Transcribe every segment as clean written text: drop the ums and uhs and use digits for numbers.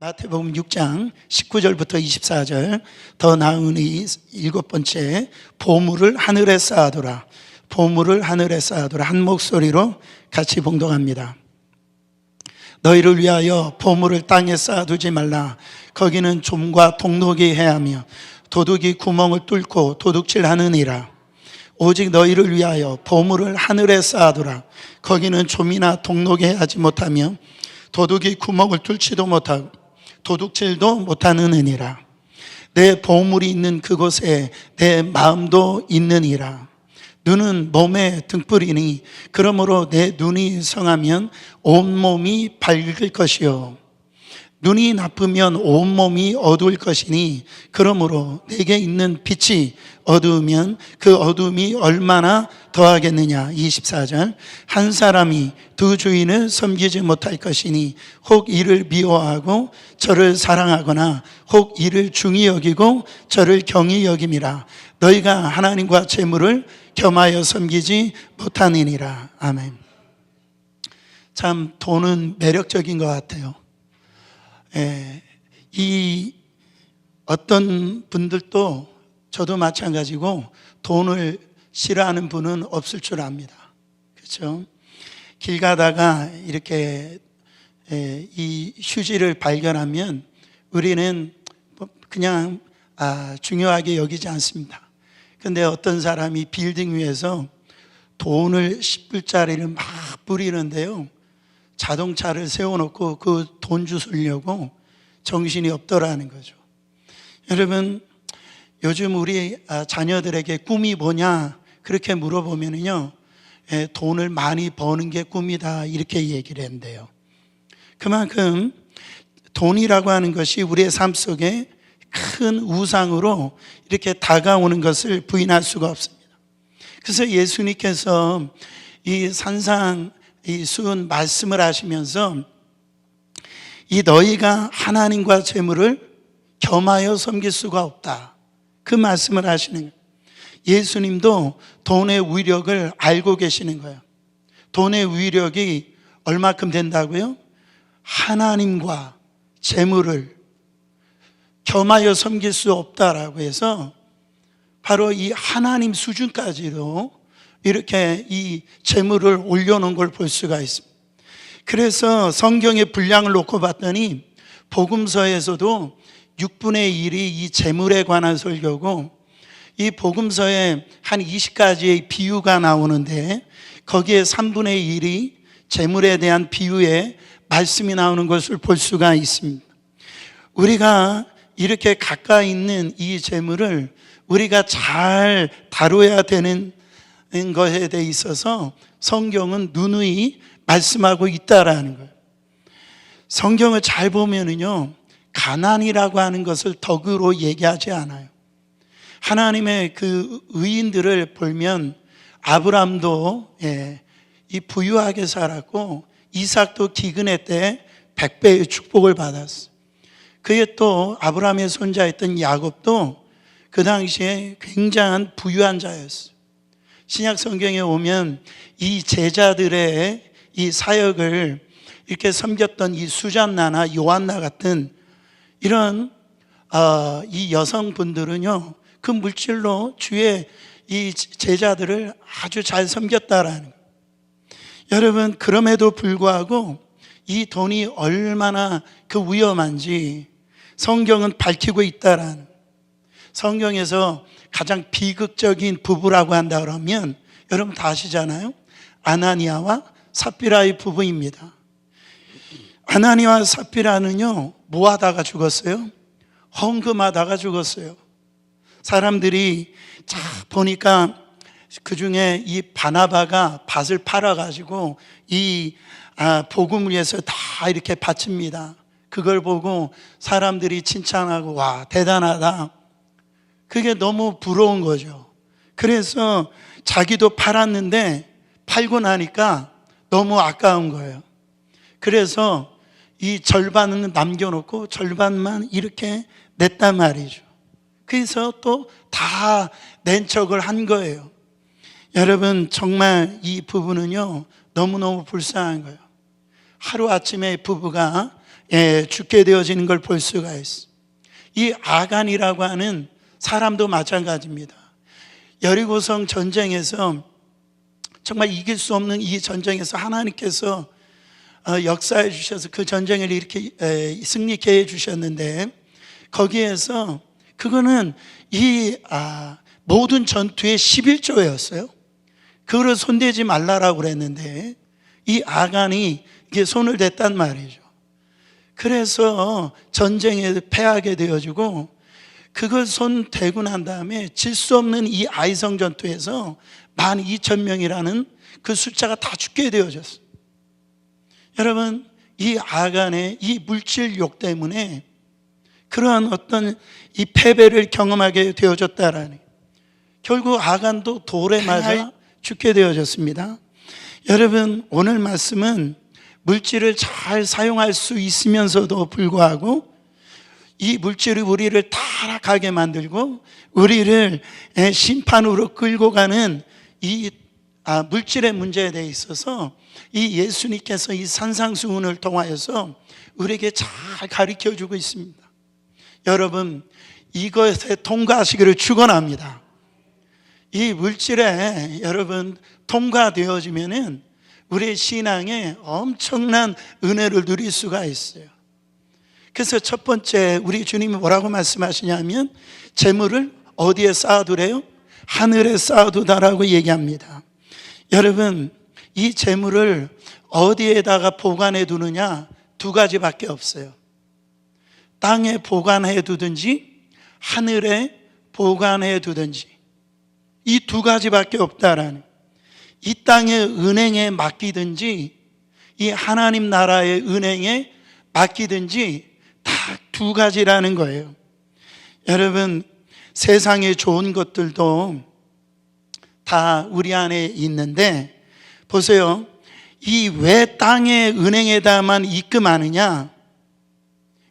마태복음 6장 19절부터 24절, 더 나은 이 7번째, 보물을 하늘에 쌓아두라. 보물을 하늘에 쌓아두라. 한 목소리로 같이 봉독합니다. 너희를 위하여 보물을 땅에 쌓아두지 말라. 거기는 좀과 동록이 해하며 도둑이 구멍을 뚫고 도둑질하느니라. 오직 너희를 위하여 보물을 하늘에 쌓아두라. 거기는 좀이나 동록이 해하지 못하며 도둑이 구멍을 뚫지도 못하고 도둑질도 못하느니라. 내 보물이 있는 그곳에 내 마음도 있느니라. 눈은 몸의 등불이니 그러므로 내 눈이 성하면 온몸이 밝을 것이요 눈이 나쁘면 온몸이 어두울 것이니 그러므로 내게 있는 빛이 어두우면 그 어두움이 얼마나 더하겠느냐. 24절, 한 사람이 두 주인을 섬기지 못할 것이니 혹 이를 미워하고 저를 사랑하거나 혹 이를 중히 여기고 저를 경히 여김이라. 너희가 하나님과 재물을 겸하여 섬기지 못하느니라. 아멘. 참 돈은 매력적인 것 같아요. 이 어떤 분들도 저도 마찬가지고 돈을 싫어하는 분은 없을 줄 압니다. 그렇죠? 길 가다가 이렇게 이 휴지를 발견하면 우리는 그냥 중요하게 여기지 않습니다. 그런데 어떤 사람이 빌딩 위에서 돈을 10불짜리를 막 뿌리는데요, 자동차를 세워놓고 그 돈 주우려고 정신이 없더라는 거죠. 여러분, 요즘 우리 자녀들에게 꿈이 뭐냐 그렇게 물어보면요, 돈을 많이 버는 게 꿈이다 이렇게 얘기를 한대요. 그만큼 돈이라고 하는 것이 우리의 삶 속에 큰 우상으로 이렇게 다가오는 것을 부인할 수가 없습니다. 그래서 예수님께서 이 산상 이 수은 말씀을 하시면서 이 너희가 하나님과 재물을 겸하여 섬길 수가 없다, 그 말씀을 하시는 거예요. 예수님도 돈의 위력을 알고 계시는 거예요. 돈의 위력이 얼마큼 된다고요? 하나님과 재물을 겸하여 섬길 수 없다라고 해서 바로 이 하나님 수준까지도 이렇게 이 재물을 올려놓은 걸 볼 수가 있습니다. 그래서 성경의 분량을 놓고 봤더니 복음서에서도 6분의 1이 이 재물에 관한 설교고, 이 복음서에 한 20가지의 비유가 나오는데 거기에 3분의 1이 재물에 대한 비유의 말씀이 나오는 것을 볼 수가 있습니다. 우리가 이렇게 가까이 있는 이 재물을 우리가 잘 다뤄야 되는 것에 대해 있어서 성경은 누누이 말씀하고 있다라는 거예요. 성경을 잘 보면은요, 가난이라고 하는 것을 덕으로 얘기하지 않아요. 하나님의 그 의인들을 보면 아브람도 이 부유하게 살았고 이삭도 기근의 때 100배의 축복을 받았어요. 그게 또 아브라함의 손자였던 야곱도 그 당시에 굉장한 부유한 자였어요. 신약 성경에 오면 이 제자들의 이 사역을 이렇게 섬겼던 이 수잔나나 요한나 같은 이런 이 여성분들은요, 그 물질로 주의 이 제자들을 아주 잘 섬겼다라는 거예요. 여러분, 그럼에도 불구하고 이 돈이 얼마나 그 위험한지 성경은 밝히고 있다라는 거예요. 성경에서 가장 비극적인 부부라고 한다 그러면 여러분 다 아시잖아요. 아나니아와 삽비라의 부부입니다. 아나니아와 삽비라는요, 뭐 하다가 죽었어요? 헌금하다가 죽었어요. 사람들이 보니까 그 중에 이 바나바가 밭을 팔아가지고 이 복음을 위해서 다 이렇게 바칩니다. 그걸 보고 사람들이 칭찬하고 와, 대단하다. 그게 너무 부러운 거죠. 그래서 자기도 팔았는데 팔고 나니까 너무 아까운 거예요. 그래서 이 절반은 남겨놓고 절반만 이렇게 냈단 말이죠. 그래서 또 다 낸 척을 한 거예요. 여러분, 정말 이 부부는요, 너무너무 불쌍한 거예요. 하루아침에 부부가 죽게 되어지는 걸 볼 수가 있어요. 이 아간이라고 하는 사람도 마찬가지입니다. 여리고성 전쟁에서 정말 이길 수 없는 이 전쟁에서 하나님께서 역사해 주셔서 그 전쟁을 이렇게 승리케 해 주셨는데, 거기에서 그거는 이 모든 전투의 11조였어요. 그거를 손대지 말라라고 그랬는데 이 아간이 이게 손을 댔단 말이죠. 그래서 전쟁에 패하게 되어지고, 그걸 손 대고 난 다음에 질 수 없는 이 아이성 전투에서 12,000명이라는 그 숫자가 다 죽게 되어졌어요. 여러분, 이 아간의 이 물질욕 때문에 그러한 어떤 이 패배를 경험하게 되어졌다라니, 결국 아간도 돌에 맞아 죽게 되어졌습니다. 여러분, 오늘 말씀은 물질을 잘 사용할 수 있으면서도 불구하고 이 물질이 우리를 타락하게 만들고 우리를 심판으로 끌고 가는 이 물질의 문제에 대해 있어서 이 예수님께서 이 산상수훈을 통하여서 우리에게 잘 가르쳐주고 있습니다. 여러분, 이것에 통과하시기를 축원합니다. 이 물질에 여러분 통과되어지면은 우리의 신앙에 엄청난 은혜를 누릴 수가 있어요. 그래서 첫 번째 우리 주님이 뭐라고 말씀하시냐면 재물을 어디에 쌓아두래요? 하늘에 쌓아두다라고 얘기합니다. 여러분, 이 재물을 어디에다가 보관해 두느냐 두 가지밖에 없어요. 땅에 보관해 두든지 하늘에 보관해 두든지, 이 두 가지밖에 없다라는, 이 땅의 은행에 맡기든지 이 하나님 나라의 은행에 맡기든지 다 두 가지라는 거예요. 여러분, 세상에 좋은 것들도 다 우리 안에 있는데 보세요. 이 왜 땅의 은행에다만 입금하느냐,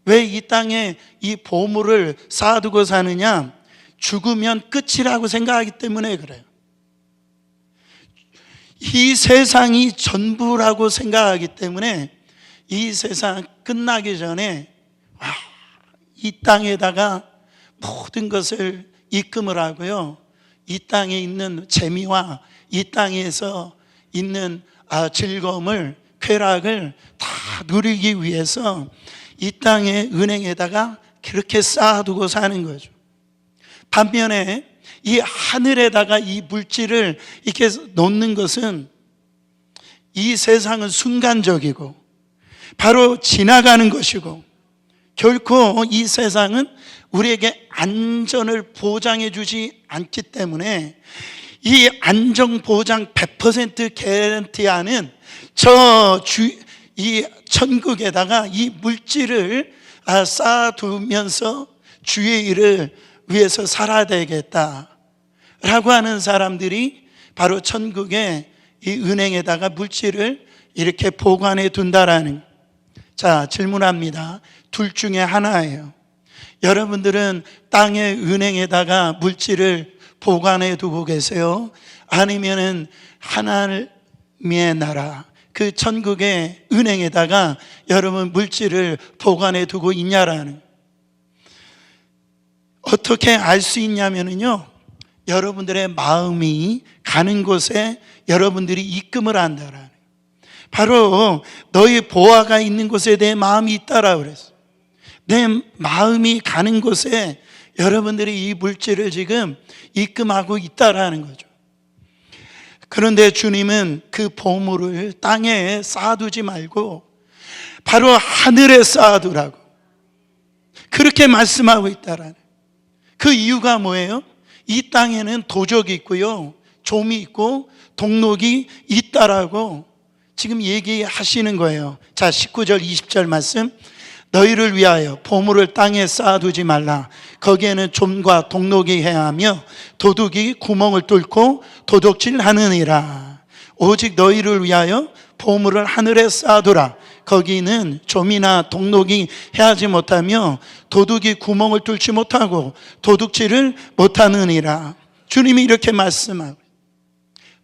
왜 이 땅에 이 보물을 쌓아두고 사느냐, 죽으면 끝이라고 생각하기 때문에 그래요. 이 세상이 전부라고 생각하기 때문에 이 세상 끝나기 전에 이 땅에다가 모든 것을 입금을 하고요, 이 땅에 있는 재미와 이 땅에서 있는 즐거움을, 쾌락을 다 누리기 위해서 이 땅의 은행에다가 그렇게 쌓아두고 사는 거죠. 반면에 이 하늘에다가 이 물질을 이렇게 놓는 것은, 이 세상은 순간적이고 바로 지나가는 것이고, 결코 이 세상은 우리에게 안전을 보장해 주지 않기 때문에 이 안전 보장 100% 개런티하는 이 천국에다가 이 물질을 쌓아두면서 주의 일을 위해서 살아야 되겠다라고 하는 사람들이 바로 천국의 이 은행에다가 물질을 이렇게 보관해 둔다라는. 자, 질문합니다. 둘 중에 하나예요. 여러분들은 땅의 은행에다가 물질을 보관해 두고 계세요? 아니면은 하나님의 나라, 그 천국의 은행에다가 여러분 물질을 보관해 두고 있냐라는. 어떻게 알 수 있냐면요, 여러분들의 마음이 가는 곳에 여러분들이 입금을 한다라는. 바로 너희 보화가 있는 곳에 내 마음이 있다라고 그랬어요. 내 마음이 가는 곳에 여러분들이 이 물질을 지금 입금하고 있다라는 거죠. 그런데 주님은 그 보물을 땅에 쌓아두지 말고 바로 하늘에 쌓아두라고 그렇게 말씀하고 있다라는. 그 이유가 뭐예요? 이 땅에는 도적이 있고요, 좀이 있고 동록이 있다라고 지금 얘기하시는 거예요. 자, 19절 20절 말씀. 너희를 위하여 보물을 땅에 쌓아두지 말라. 거기에는 좀과 동록이 해하며 도둑이 구멍을 뚫고 도둑질하느니라. 오직 너희를 위하여 보물을 하늘에 쌓아두라. 거기는 좀이나 동록이 해하지 못하며 도둑이 구멍을 뚫지 못하고 도둑질을 못하느니라. 주님이 이렇게 말씀하고,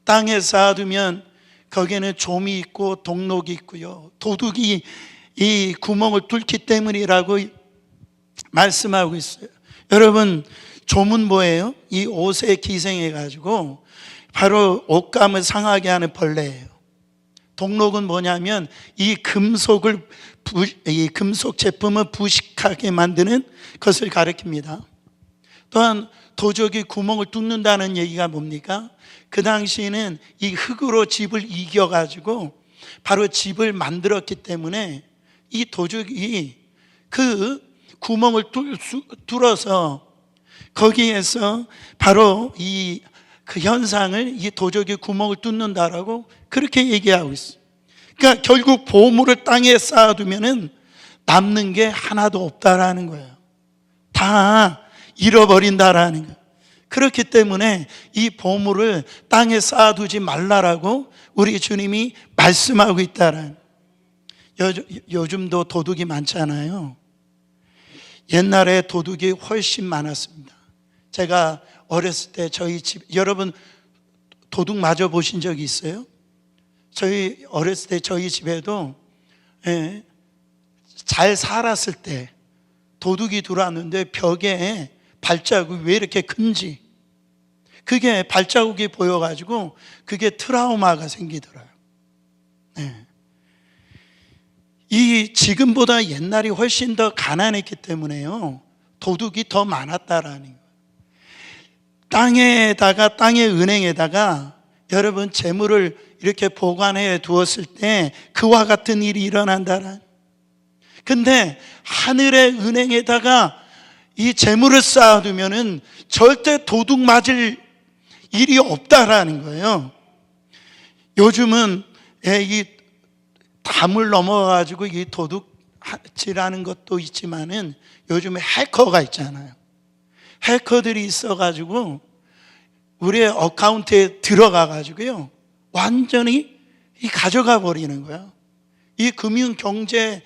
땅에 쌓아두면 거기에는 좀이 있고 동록이 있고요. 도둑이 이 구멍을 뚫기 때문이라고 말씀하고 있어요. 여러분, 좀은 뭐예요? 이 옷에 기생해 가지고 바로 옷감을 상하게 하는 벌레예요. 동록은 뭐냐면 이 금속 제품을 부식하게 만드는 것을 가리킵니다. 또한 도적이 구멍을 뚫는다는 얘기가 뭡니까? 그 당시에는 이 흙으로 집을 이겨가지고 바로 집을 만들었기 때문에 이 도적이 그 구멍을 뚫어서 거기에서 바로 그 현상을 이 도적이 구멍을 뚫는다라고 그렇게 얘기하고 있어요. 그러니까 결국 보물을 땅에 쌓아두면은 남는 게 하나도 없다라는 거예요. 다 잃어버린다라는 거예요. 그렇기 때문에 이 보물을 땅에 쌓아두지 말라라고 우리 주님이 말씀하고 있다라는. 요즘도 도둑이 많잖아요. 옛날에 도둑이 훨씬 많았습니다. 제가 어렸을 때 저희 집, 여러분 도둑 맞아 보신 적이 있어요? 저희 어렸을 때 저희 집에도 잘 살았을 때 도둑이 들어왔는데 벽에 발자국이 왜 이렇게 큰지, 그게 발자국이 보여가지고 그게 트라우마가 생기더라고요. 이 지금보다 옛날이 훨씬 더 가난했기 때문에요, 도둑이 더 많았다라는 거예요. 땅의 은행에다가 여러분 재물을 이렇게 보관해 두었을 때 그와 같은 일이 일어난다라는. 근데 하늘의 은행에다가 이 재물을 쌓아두면은 절대 도둑 맞을 일이 없다라는 거예요. 요즘은 이 담을 넘어가지고 이 도둑질하는 것도 있지만은 요즘에 해커가 있잖아요. 해커들이 있어가지고 우리의 어카운트에 들어가가지고요, 완전히 가져가 버리는 거예요. 이 금융 경제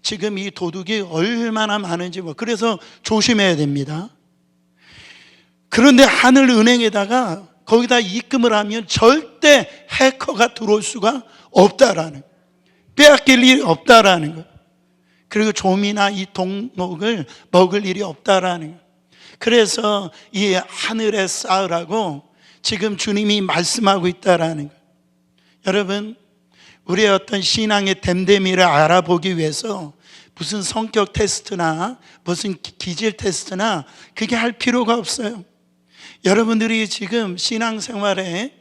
지금 이 도둑이 얼마나 많은지 그래서 조심해야 됩니다. 그런데 하늘은행에다가 거기다 입금을 하면 절대 해커가 들어올 수가 없다라는, 빼앗길 일이 없다라는 거. 그리고 좀이나 이 동록을 먹을 일이 없다라는 거. 그래서 이 하늘에 쌓으라고 지금 주님이 말씀하고 있다라는 거. 여러분, 우리의 어떤 신앙의 됨됨이를 알아보기 위해서 무슨 성격 테스트나 무슨 기질 테스트나 그게 할 필요가 없어요. 여러분들이 지금 신앙생활의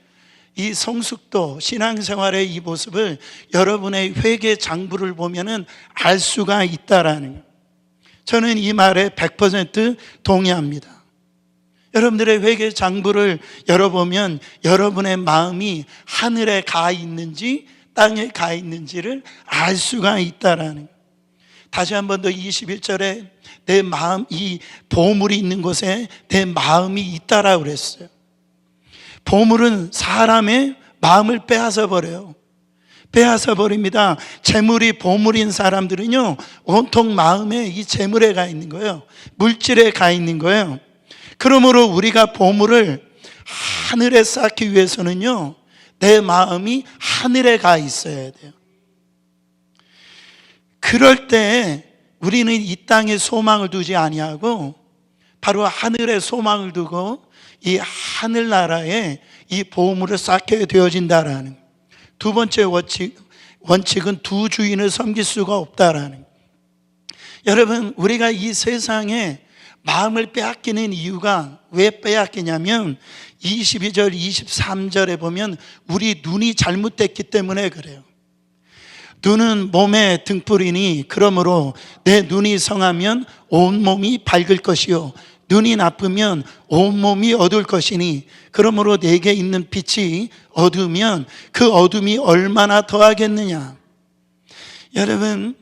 이 성숙도, 신앙생활의 이 모습을 여러분의 회개 장부를 보면은 알 수가 있다라는 거예요. 저는 이 말에 100% 동의합니다. 여러분들의 회개 장부를 열어보면 여러분의 마음이 하늘에 가 있는지 땅에 가 있는지를 알 수가 있다라는 거예요. 다시 한 번 더 21절에 내 마음, 이 보물이 있는 곳에 내 마음이 있다라고 그랬어요. 보물은 사람의 마음을 빼앗아 버려요. 빼앗아 버립니다. 재물이 보물인 사람들은요, 온통 마음에 이 재물에 가 있는 거예요. 물질에 가 있는 거예요. 그러므로 우리가 보물을 하늘에 쌓기 위해서는요, 내 마음이 하늘에 가 있어야 돼요. 그럴 때 우리는 이 땅에 소망을 두지 아니하고 바로 하늘에 소망을 두고 이 하늘나라에 이 보물을 쌓게 되어진다라는. 두 번째 원칙은 두 주인을 섬길 수가 없다라는. 여러분, 우리가 이 세상에 마음을 빼앗기는 이유가 왜 빼앗기냐면 22절 23절에 보면 우리 눈이 잘못됐기 때문에 그래요. 눈은 몸의 등불이니 그러므로 내 눈이 성하면 온몸이 밝을 것이요 눈이 나쁘면 온몸이 어두울 것이니 그러므로 내게 있는 빛이 어두우면 그 어둠이 얼마나 더하겠느냐. 여러분,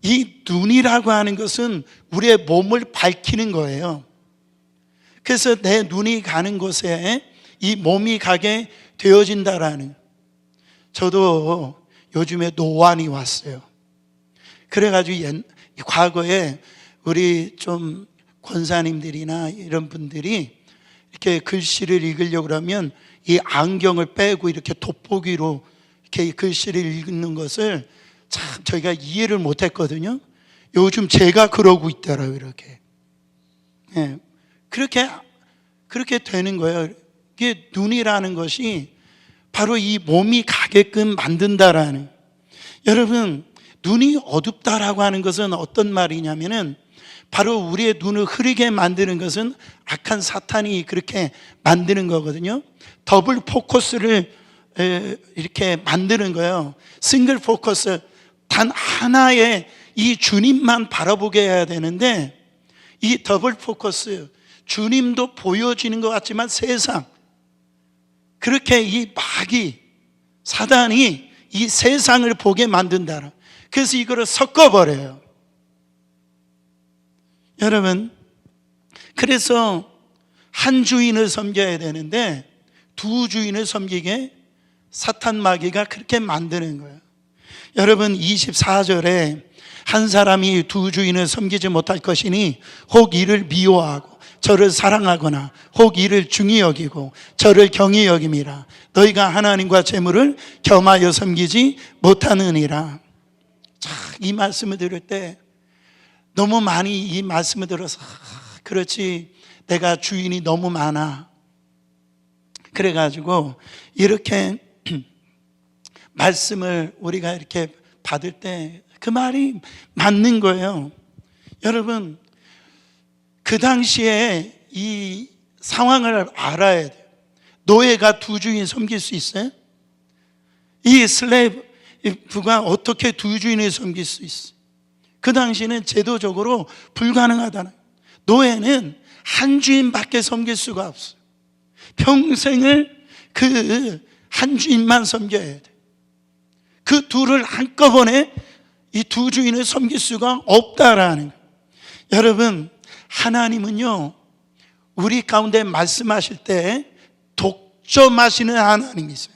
이 눈이라고 하는 것은 우리의 몸을 밝히는 거예요. 그래서 내 눈이 가는 곳에 이 몸이 가게 되어진다라는. 저도 요즘에 노안이 왔어요. 그래가지고 과거에 우리 좀 권사님들이나 이런 분들이 이렇게 글씨를 읽으려고 그러면 이 안경을 빼고 이렇게 돋보기로 이렇게 글씨를 읽는 것을 참 저희가 이해를 못했거든요. 요즘 제가 그러고 있더라고요. 이렇게. 예, 그렇게 되는 거예요. 이게 눈이라는 것이 바로 이 몸이 가게끔 만든다라는. 여러분, 눈이 어둡다라고 하는 것은 어떤 말이냐면은 바로 우리의 눈을 흐리게 만드는 것은 악한 사탄이 그렇게 만드는 거거든요. 더블 포커스를 이렇게 만드는 거예요. 싱글 포커스, 단 하나의 이 주님만 바라보게 해야 되는데, 이 더블 포커스, 주님도 보여지는 것 같지만 세상, 그렇게 이 마귀, 사단이 이 세상을 보게 만든다. 그래서 이거를 섞어버려요. 여러분, 그래서 한 주인을 섬겨야 되는데 두 주인을 섬기게 사탄 마귀가 그렇게 만드는 거예요. 여러분, 24절에 한 사람이 두 주인을 섬기지 못할 것이니 혹 이를 미워하고 저를 사랑하거나 혹 이를 중히 여기고 저를 경히 여김이라. 너희가 하나님과 재물을 겸하여 섬기지 못하느니라. 자, 이 말씀을 들을 때 너무 많이 이 말씀을 들어서 그렇지, 내가 주인이 너무 많아. 그래가지고 이렇게 말씀을 우리가 이렇게 받을 때 그 말이 맞는 거예요. 여러분, 그 당시에 이 상황을 알아야 돼요. 노예가 두 주인 섬길 수 있어요? 이 슬레이브가 어떻게 두 주인을 섬길 수 있어요? 그 당시에는 제도적으로 불가능하다는. 노예는 한 주인밖에 섬길 수가 없어요. 평생을 그 한 주인만 섬겨야 돼. 그 둘을 한꺼번에 이 두 주인을 섬길 수가 없다라는 거예요. 여러분, 하나님은요, 우리 가운데 말씀하실 때 독점하시는 하나님이 있어요.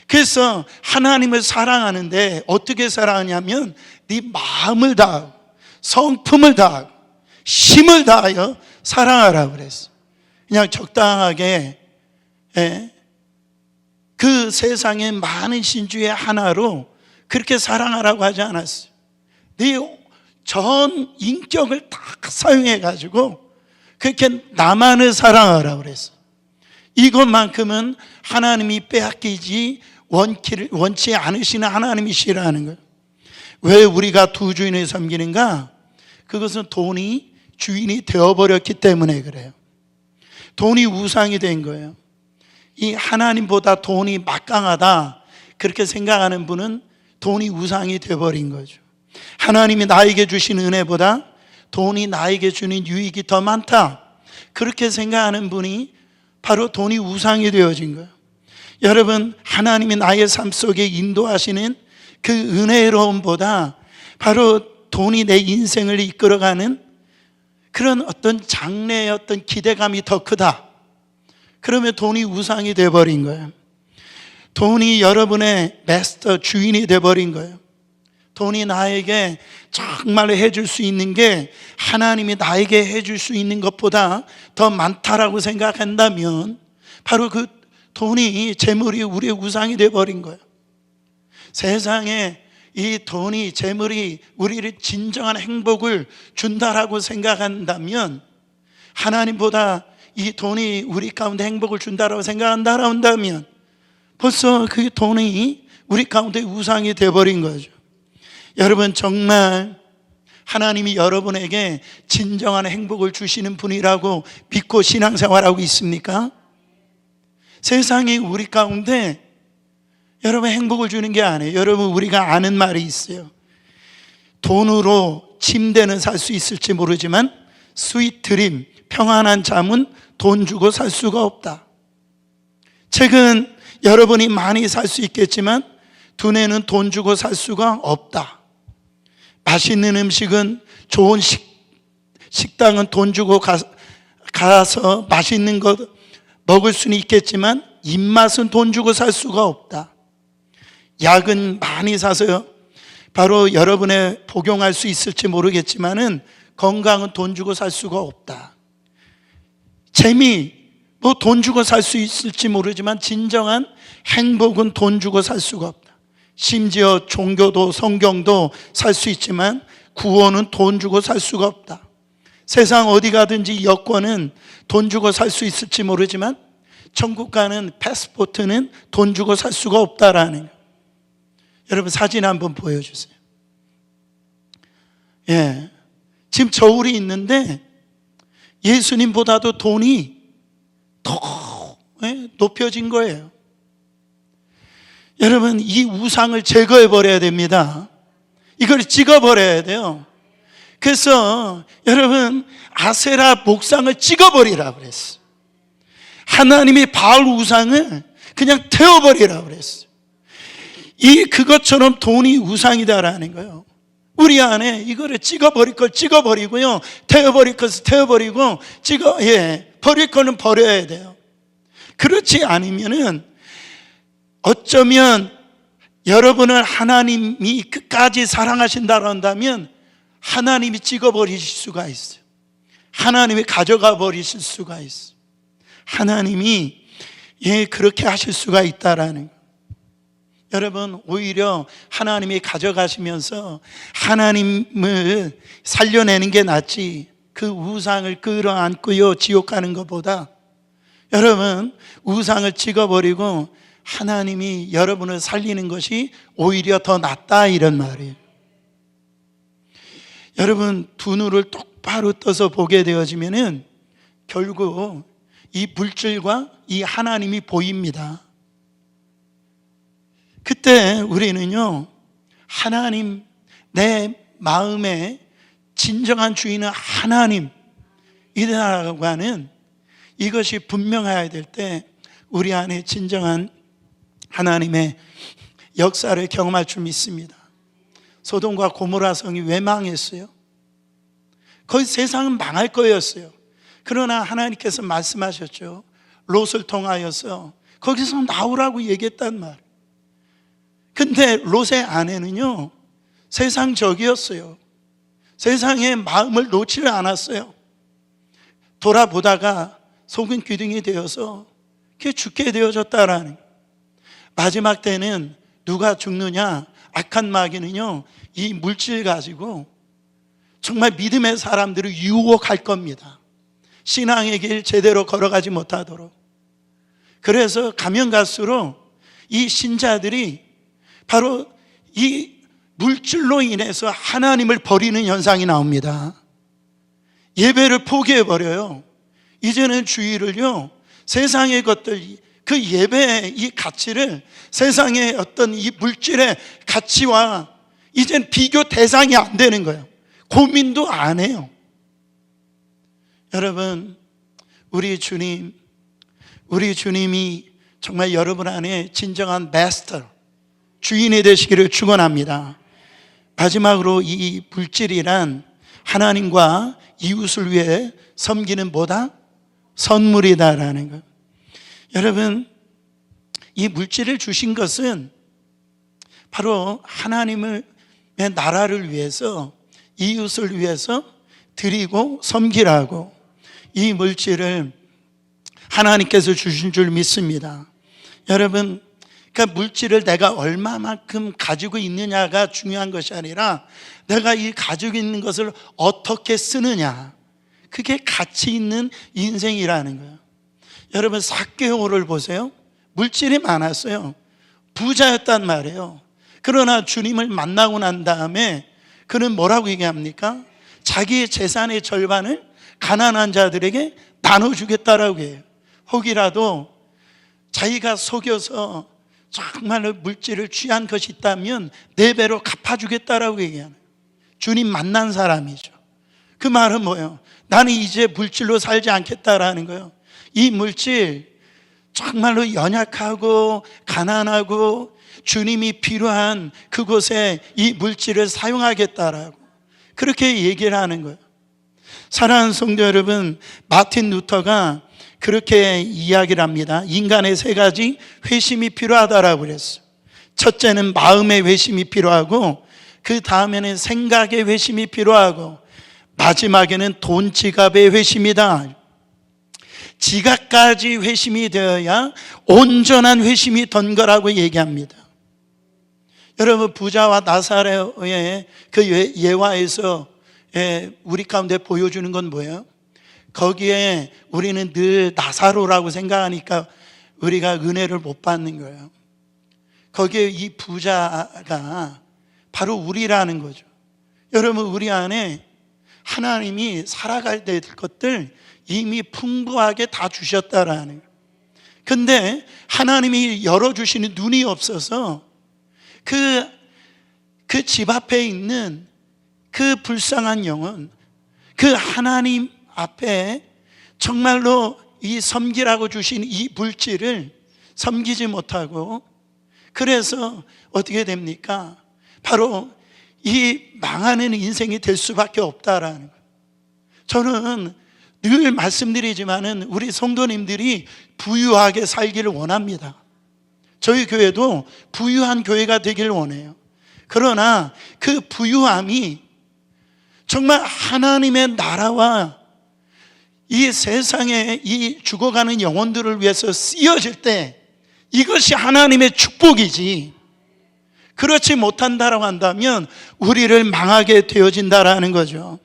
그래서 하나님을 사랑하는데 어떻게 사랑하냐면 네 마음을 다하고 성품을 다하고 힘을 다하여 사랑하라 그랬어요. 그냥 적당하게, 그 세상의 많은 신 중에 하나로 그렇게 사랑하라고 하지 않았어요. 네 전 인격을 다 사용해 가지고 그렇게 나만을 사랑하라고 그랬어요. 이것만큼은 하나님이 빼앗기지 원치 않으시는 하나님이시라는 거예요. 왜 우리가 두 주인을 섬기는가? 그것은 돈이 주인이 되어버렸기 때문에 그래요. 돈이 우상이 된 거예요. 이 하나님보다 돈이 막강하다 그렇게 생각하는 분은 돈이 우상이 되어버린 거죠. 하나님이 나에게 주신 은혜보다 돈이 나에게 주는 유익이 더 많다 그렇게 생각하는 분이 바로 돈이 우상이 되어진 거예요. 여러분, 하나님이 나의 삶 속에 인도하시는 그 은혜로움보다 바로 돈이 내 인생을 이끌어가는 그런 어떤 장래의 어떤 기대감이 더 크다. 그러면 돈이 우상이 되어버린 거예요. 돈이 여러분의 마스터, 주인이 되어버린 거예요. 돈이 나에게 정말 해줄 수 있는 게 하나님이 나에게 해줄 수 있는 것보다 더 많다라고 생각한다면 바로 그 돈이, 재물이 우리의 우상이 되어버린 거예요. 세상에 이 돈이, 재물이 우리를 진정한 행복을 준다라고 생각한다면, 하나님보다 이 돈이 우리 가운데 행복을 준다라고 생각한다면 벌써 그 돈이 우리 가운데 우상이 되어버린 거죠. 여러분, 정말 하나님이 여러분에게 진정한 행복을 주시는 분이라고 믿고 신앙생활하고 있습니까? 세상이 우리 가운데 여러분 행복을 주는 게 아니에요. 여러분, 우리가 아는 말이 있어요. 돈으로 침대는 살 수 있을지 모르지만 스윗 드림, 평안한 잠은 돈 주고 살 수가 없다. 책은 여러분이 많이 살 수 있겠지만 두뇌는 돈 주고 살 수가 없다. 맛있는 음식은, 좋은 식당은 돈 주고 가서 맛있는 것 먹을 수는 있겠지만 입맛은 돈 주고 살 수가 없다. 약은 많이 사서 바로 여러분의 복용할 수 있을지 모르겠지만은 건강은 돈 주고 살 수가 없다. 재미, 뭐 돈 주고 살 수 있을지 모르지만 진정한 행복은 돈 주고 살 수가 없다. 심지어 종교도 성경도 살 수 있지만 구원은 돈 주고 살 수가 없다. 세상 어디 가든지 여권은 돈 주고 살 수 있을지 모르지만 천국 가는 패스포트는 돈 주고 살 수가 없다라는 거예요. 여러분 사진 한번 보여주세요. 예, 지금 저울이 있는데 예수님보다도 돈이 더 높여진 거예요. 여러분 이 우상을 제거해 버려야 됩니다. 이걸 찍어버려야 돼요. 그래서 여러분 아세라 목상을 찍어버리라 그랬어요. 하나님이 바알 우상을 그냥 태워버리라 그랬어요. 그것처럼 돈이 우상이다라는 거예요. 우리 안에 이거를 찍어버릴 걸 찍어버리고요, 태워버릴 것을 태워버리고, 버릴 거는 버려야 돼요. 그렇지 않으면은 어쩌면 여러분을 하나님이 끝까지 사랑하신다고 한다면 하나님이 찍어버리실 수가 있어요. 하나님이 가져가 버리실 수가 있어요. 하나님이 그렇게 하실 수가 있다라는 거예요. 여러분 오히려 하나님이 가져가시면서 하나님을 살려내는 게 낫지 그 우상을 끌어안고요 지옥 가는 것보다 여러분 우상을 찍어버리고 하나님이 여러분을 살리는 것이 오히려 더 낫다 이런 말이에요. 여러분 두 눈을 똑바로 떠서 보게 되어지면은 결국 이 물질과 이 하나님이 보입니다. 그때 우리는요 하나님, 내 마음의 진정한 주인은 하나님이라고 하는 이것이 분명해야 될 때 우리 안에 진정한 하나님의 역사를 경험할 줄 믿습니다. 소돔과 고모라 성이 왜 망했어요? 거의 세상은 망할 거였어요. 그러나 하나님께서 말씀하셨죠. 롯을 통하여서 거기서 나오라고 얘기했단 말. 근데 롯의 아내는요 세상적이었어요. 세상의 마음을 놓지를 않았어요. 돌아보다가 속은 기둥이 되어서 죽게 되어졌다라는. 마지막 때는 누가 죽느냐? 악한 마귀는요 이 물질 가지고 정말 믿음의 사람들을 유혹할 겁니다. 신앙의 길 제대로 걸어가지 못하도록. 그래서 가면 갈수록 이 신자들이 바로 이 물질로 인해서 하나님을 버리는 현상이 나옵니다. 예배를 포기해버려요. 이제는 주의를요 세상의 것들, 그 예배의 이 가치를 세상의 어떤 이 물질의 가치와 이젠 비교 대상이 안 되는 거예요. 고민도 안 해요. 여러분 우리 주님이 정말 여러분 안에 진정한 마스터, 주인이 되시기를 축원합니다. 마지막으로 이 물질이란 하나님과 이웃을 위해 섬기는 뭐다? 선물이다라는 것. 여러분 이 물질을 주신 것은 바로 하나님의 나라를 위해서 이웃을 위해서 드리고 섬기라고 이 물질을 하나님께서 주신 줄 믿습니다. 여러분 그러니까 물질을 내가 얼마만큼 가지고 있느냐가 중요한 것이 아니라 내가 이 가지고 있는 것을 어떻게 쓰느냐, 그게 가치 있는 인생이라는 거예요. 여러분 삭개오를 보세요. 물질이 많았어요. 부자였단 말이에요. 그러나 주님을 만나고 난 다음에 그는 뭐라고 얘기합니까? 자기의 재산의 절반을 가난한 자들에게 나눠주겠다라고 해요. 혹이라도 자기가 속여서 정말로 물질을 취한 것이 있다면 4배로 갚아주겠다라고 얘기하는, 주님 만난 사람이죠. 그 말은 뭐예요? 나는 이제 물질로 살지 않겠다라는 거예요. 이 물질 정말로 연약하고 가난하고 주님이 필요한 그곳에 이 물질을 사용하겠다라고 그렇게 얘기를 하는 거예요. 사랑하는 성도 여러분, 마틴 루터가 그렇게 이야기를 합니다. 인간의 3가지 회심이 필요하다라고 그랬어요. 첫째는 마음의 회심이 필요하고, 그 다음에는 생각의 회심이 필요하고, 마지막에는 돈 지갑의 회심이다. 지각까지 회심이 되어야 온전한 회심이 된 거라고 얘기합니다. 여러분, 부자와 나사로의 그 예화에서 우리 가운데 보여주는 건 뭐예요? 거기에 우리는 늘 나사로라고 생각하니까 우리가 은혜를 못 받는 거예요. 거기에 이 부자가 바로 우리라는 거죠. 여러분, 우리 안에 하나님이 살아갈 될 것들 이미 풍부하게 다 주셨다라는 거예요. 근데 하나님이 열어주시는 눈이 없어서 그 집 앞에 있는 그 불쌍한 영혼, 그 하나님 앞에 정말로 이 섬기라고 주신 이 물질을 섬기지 못하고, 그래서 어떻게 됩니까? 바로 이 망하는 인생이 될 수밖에 없다라는 거예요. 저는 늘 말씀드리지만은 우리 성도님들이 부유하게 살기를 원합니다. 저희 교회도 부유한 교회가 되기를 원해요. 그러나 그 부유함이 정말 하나님의 나라와 이 세상에 이 죽어가는 영혼들을 위해서 쓰여질 때 이것이 하나님의 축복이지, 그렇지 못한다라고 한다면 우리를 망하게 되어진다라는 거죠.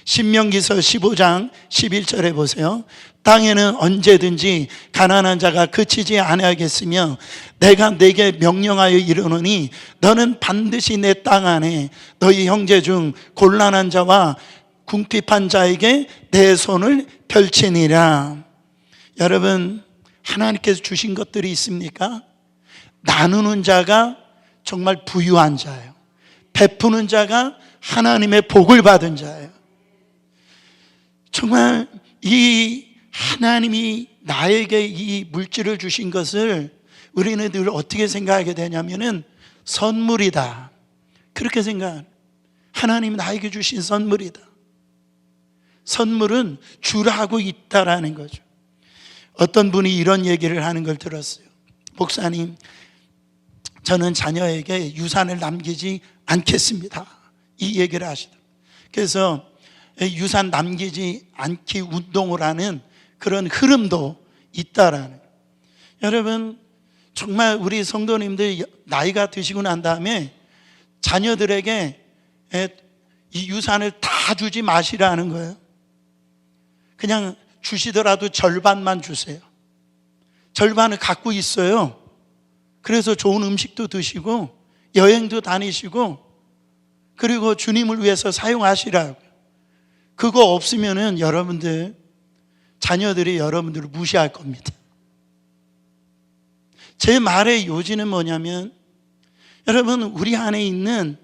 신명기서 15장 11절에 보세요. 땅에는 언제든지 가난한 자가 그치지 아니하겠으며 내가 내게 명령하여 이르노니 너는 반드시 내 땅 안에 너희 형제 중 곤란한 자와 궁핍한 자에게 내 손을 펼치니라. 여러분, 하나님께서 주신 것들이 있습니까? 나누는 자가 정말 부유한 자예요. 베푸는 자가 하나님의 복을 받은 자예요. 정말 이 하나님이 나에게 이 물질을 주신 것을 우리는 늘 어떻게 생각하게 되냐면은 선물이다, 그렇게 생각해요. 하나님이 나에게 주신 선물이다. 선물은 주라고 있다라는 거죠. 어떤 분이 이런 얘기를 하는 걸 들었어요. 목사님, 저는 자녀에게 유산을 남기지 않겠습니다, 이 얘기를 하시더라고요. 그래서 유산 남기지 않기 운동을 하는 그런 흐름도 있다라는 거예요. 여러분, 정말 우리 성도님들 나이가 드시고 난 다음에 자녀들에게 이 유산을 다 주지 마시라는 거예요. 그냥 주시더라도 절반만 주세요. 절반을 갖고 있어요. 그래서 좋은 음식도 드시고 여행도 다니시고 그리고 주님을 위해서 사용하시라고. 그거 없으면은 여러분들, 자녀들이 여러분들을 무시할 겁니다. 제 말의 요지는 뭐냐면, 여러분, 우리 안에 있는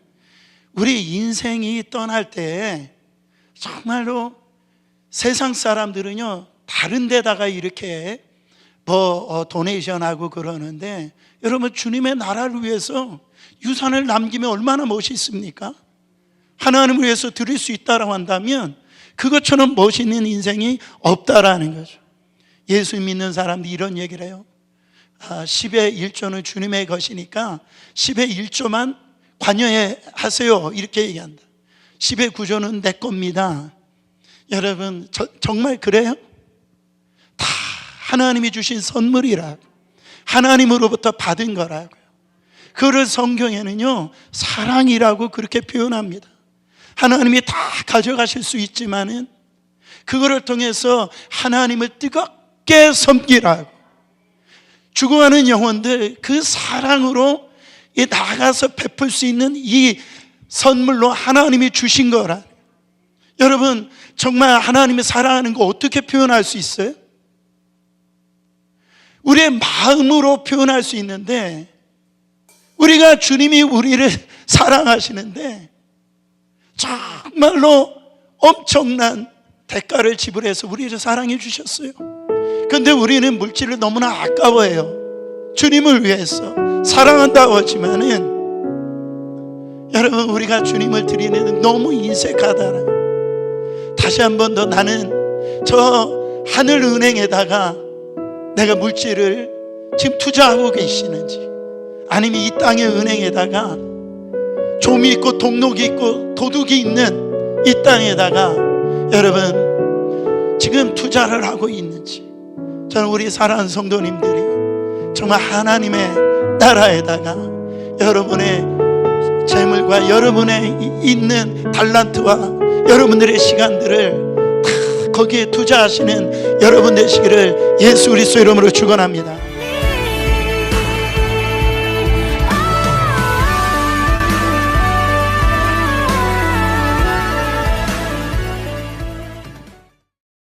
우리 인생이 떠날 때 정말로 세상 사람들은요 다른 데다가 이렇게 도네이션하고 그러는데, 여러분, 주님의 나라를 위해서 유산을 남기면 얼마나 멋있습니까? 하나님을 위해서 드릴 수 있다고 한다면 그것처럼 멋있는 인생이 없다라는 거죠. 예수 믿는 사람들이 이런 얘기를 해요. 10의 1조는 주님의 것이니까 10의 1조만 관여하세요, 이렇게 얘기한다. 10의 9조는 내 겁니다. 여러분, 정말 그래요? 다 하나님이 주신 선물이라고, 하나님으로부터 받은 거라고요. 그걸 성경에는요 사랑이라고 그렇게 표현합니다. 하나님이 다 가져가실 수 있지만은 그거를 통해서 하나님을 뜨겁게 섬기라고, 죽어가는 영혼들 그 사랑으로 나가서 베풀 수 있는 이 선물로 하나님이 주신 거라. 여러분, 정말 하나님이 사랑하는 거 어떻게 표현할 수 있어요? 우리의 마음으로 표현할 수 있는데, 우리가 주님이 우리를 사랑하시는데 정말로 엄청난 대가를 지불해서 우리를 사랑해 주셨어요. 그런데 우리는 물질을 너무나 아까워해요. 주님을 위해서 사랑한다고 하지만은 여러분, 우리가 주님을 드리는 너무 인색하다. 다시 한 번 더, 나는 저 하늘은행에다가 내가 물질을 지금 투자하고 계시는지, 아니면 이 땅의 은행에다가 좀이 있고 동록이 있고 도둑이 있는 이 땅에다가 여러분 지금 투자를 하고 있는지, 저는 우리 사랑하는 성도님들이 정말 하나님의 나라에다가 여러분의 재물과 여러분의 있는 달란트와 여러분들의 시간들을 다 거기에 투자하시는 여러분 되시기를 예수 그리스도 이름으로 축원합니다.